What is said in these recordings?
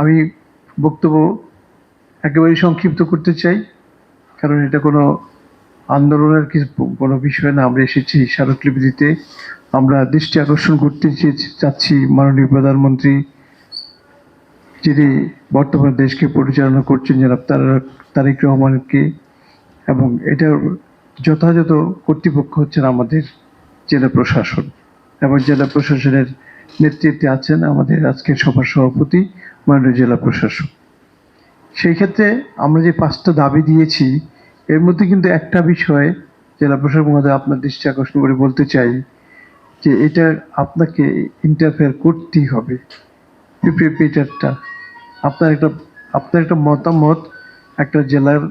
আমি বক্তব্য একেবারেই সংক্ষিপ্ত করতে চাই, কারণ এটা কোনো আন্দোলনের কোনো বিষয় না। আমরা এসেছি স্মারকলিপি দিতে। আমরা দৃষ্টি আকর্ষণ করতে চাচ্ছি মাননীয় প্রধানমন্ত্রী, যিনি বর্তমানে দেশকে পরিচালনা করছেন, জনাব তারেক রহমানকে, এবং এটার যথাযথ কর্তৃপক্ষ হচ্ছেন আমাদের জেলা প্রশাসন, এবং জেলা প্রশাসনের নেতৃত্বে আছেন আমাদের আজকের সভার সভাপতি মাননীয় জেলা প্রশাসক। সেই ক্ষেত্রে আমরা যে 5টা দাবি দিয়েছি, এর মধ্যে কিন্তু একটা বিষয় জেলা প্রশাসক মহোদয় আপনার দৃষ্টি আকর্ষণ করে বলতে চাই যে এটা আপনাকে ইন্টারফেয়ার করতেই হবে। পিপিপিটারটা আপনার একটা মতামত একটা জেলার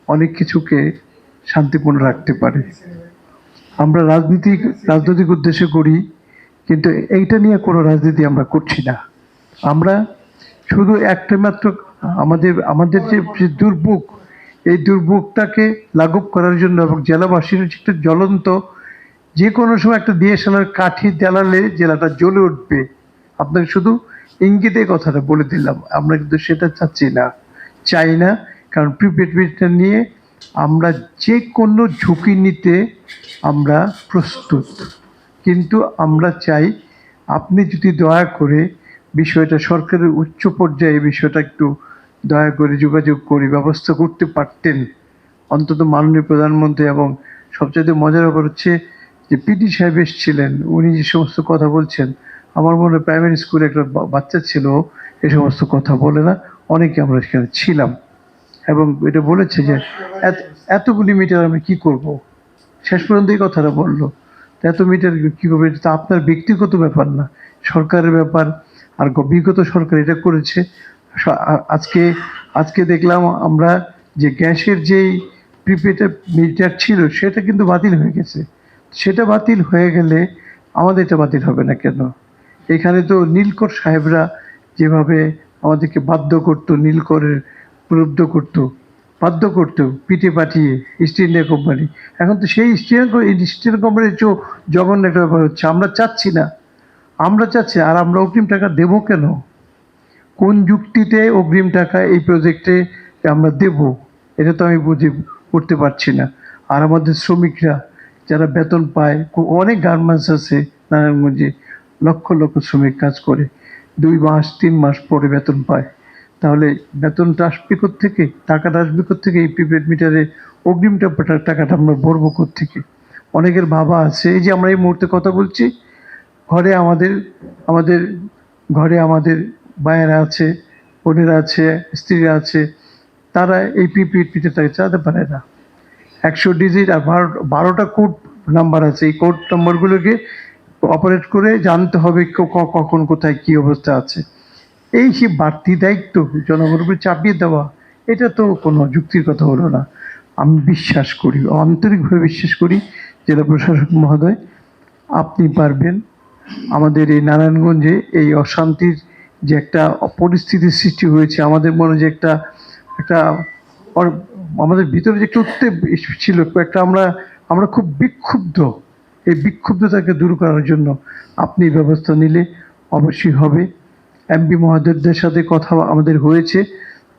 অনেক কিছুকে শান্তিপূর্ণ রাখতে পারে। আমরা রাজনৈতিক উদ্দেশ্যে করি, কিন্তু এইটা নিয়ে কোনো রাজনীতি আমরা করছি না। আমরা শুধু একটা মাত্র আমাদের যে দুর্ভোগ, এই দুর্ভোগটাকে লাঘব করার জন্য এবং জেলাবাসীর একটা জ্বলন্ত, যে কোনো সময় একটা ডিএসএলআর কাঠি জ্বালালে জেলাটা জ্বলে উঠবে। আপনাকে শুধু ইঙ্গিতে কথাটা বলে দিলাম, আমরা কিন্তু সেটা চাই না, কারণ প্রিপেড মিটার নিয়ে আমরা যে কোনো ঝুঁকি নিতে আমরা প্রস্তুত। কিন্তু আমরা চাই আপনি যদি দয়া করে বিষয়টা সরকারের উচ্চ পর্যায়ে বিষয়টা একটু দয়া করে যোগাযোগ করে ব্যবস্থা করতে পারতেন, অন্তত মাননীয় প্রধানমন্ত্রী। এবং সবচেয়ে মজার ব্যাপার হচ্ছে যে পিডি সাহেব এসেছিলেন, উনি যে সমস্ত কথা বলছেন, আমার মনে হয় প্রাইমারি স্কুলে একটা বাচ্চা ছিল, এ সমস্ত কথা বলে না। অনেকে আমরা সেখানে ছিলাম, এবং এটা বলেছে যে এতগুলি মিটার আমি কি করব, শেষ পর্যন্ত এই কথাটা বললো। এত মিটার কী করবে, এটা তো আপনার ব্যক্তিগত ব্যাপার না, সরকারের ব্যাপার। আর বিগত সরকার এটা করেছে। আজকে দেখলাম আমরা যে গ্যাসের যেই প্রিপেড মিটার ছিল সেটা কিন্তু বাতিল হয়ে গেছে। সেটা বাতিল হয়ে গেলে আমাদের এটা বাতিল হবে না কেন? এখানে তো নীলকর সাহেবরা যেভাবে আমাদেরকে নীলকরের প্রলুব্ধ বাধ্য করতো পিঠে পাঠিয়ে ইস্ট ইন্ডিয়া কোম্পানি। এখন তো সেই ইস্ট ইন্ডিয়া কোম্পানির জঘন্য একটা ব্যাপার হচ্ছে। আমরা চাচ্ছি না, আর আমরা অগ্রিম টাকা দেবো কেন? কোন যুক্তিতে অগ্রিম টাকা এই প্রজেক্টে আমরা দেব, এটা তো আমি করতে পারছি না। আর আমাদের শ্রমিকরা যারা বেতন পায়, অনেক গার্মেন্টস আছে নারায়ণগঞ্জে, লক্ষ লক্ষ শ্রমিক কাজ করে, 2 মাস 3 মাস পরে বেতন পায়। তাহলে বেতনটা আসবে কোত্থেকে, টাকাটা আসবে কোত্থেকে? এই প্রিপেড মিটারে অগ্রিম টাকাটা আমরা ভরবো কোত্থেকে? অনেকের ভাবা আছে, এই যে আমরা এই মুহূর্তে কথা বলছি, ঘরে আমাদের ঘরে আমাদের ভাইয়েরা আছে, বোনেরা আছে, স্ত্রীরা আছে, তারা এই প্রিপেড মিটারটাকে চালাতে পারে না। 100 ডিজিট আর 12টা কোড নাম্বার আছে। এই কোড নাম্বারগুলোকে অপারেট করে জানতে হবে কখন কোথায় কি অবস্থা আছে। এই যে বাড়তি দায়িত্ব জনগণের উপরে চাপিয়ে দেওয়া, এটা তো কোনো যুক্তির কথা হলো না। আমি বিশ্বাস করি, আন্তরিকভাবে বিশ্বাস করি, জেলা প্রশাসক মহোদয় আপনি পারবেন। আমাদের এই নারায়ণগঞ্জে এই অশান্তির যে একটা পরিস্থিতির সৃষ্টি হয়েছে, আমাদের মনে যে একটা আমাদের ভিতরে যে একটা উত্তেপ ছিল, আমরা খুব বিক্ষুব্ধ। এই বিক্ষুব্ধতাকে দূর করার জন্য আপনি ব্যবস্থা নিলে অবশ্যই হবে। এমপি মহোদয়দের সাথে কথা আমাদের হয়েছে,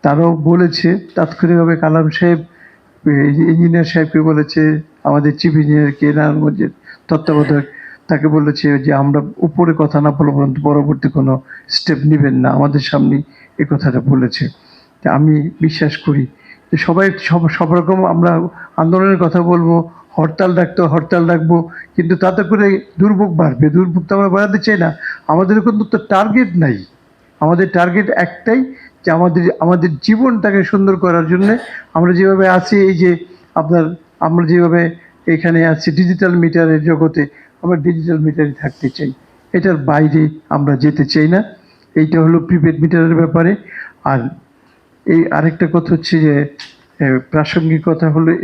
তারাও বলেছে তাৎক্ষণিকভাবে। কালাম সাহেব ইঞ্জিনিয়ার সাহেবকে বলেছে, আমাদের চিফ ইঞ্জিনিয়ারকে নারায়ণগঞ্জের তত্ত্বাবধায়ক, তাকে বলেছে যে আমরা উপরে কথা না বলা পর্যন্ত পরবর্তী কোনো স্টেপ নেবেন না, আমাদের সামনে এই কথাটা বলেছে। আমি বিশ্বাস করি যে সব রকম আমরা আন্দোলনের কথা বলবো, হরতাল ডাকবো, কিন্তু তাতে করে দুর্ভোগ বাড়বে। দুর্ভোগ তো আমরা বাড়াতে চাই না। আমাদের কিন্তু তো টার্গেট নাই, আমাদের টার্গেট একটাই, যে আমাদের জীবনটাকে সুন্দর করার জন্য আমরা যেভাবে আছি, এই যে আমরা যেভাবে এখানে আছি ডিজিটাল মিটারের জগতে, আমরা ডিজিটাল মিটারে থাকতে চাই, এটার বাইরে আমরা যেতে চাই না। এইটা হলো প্রিপেড মিটারের ব্যাপারে। আর এই আরেকটা কথা হচ্ছে যে প্রাসঙ্গিক কথা হলো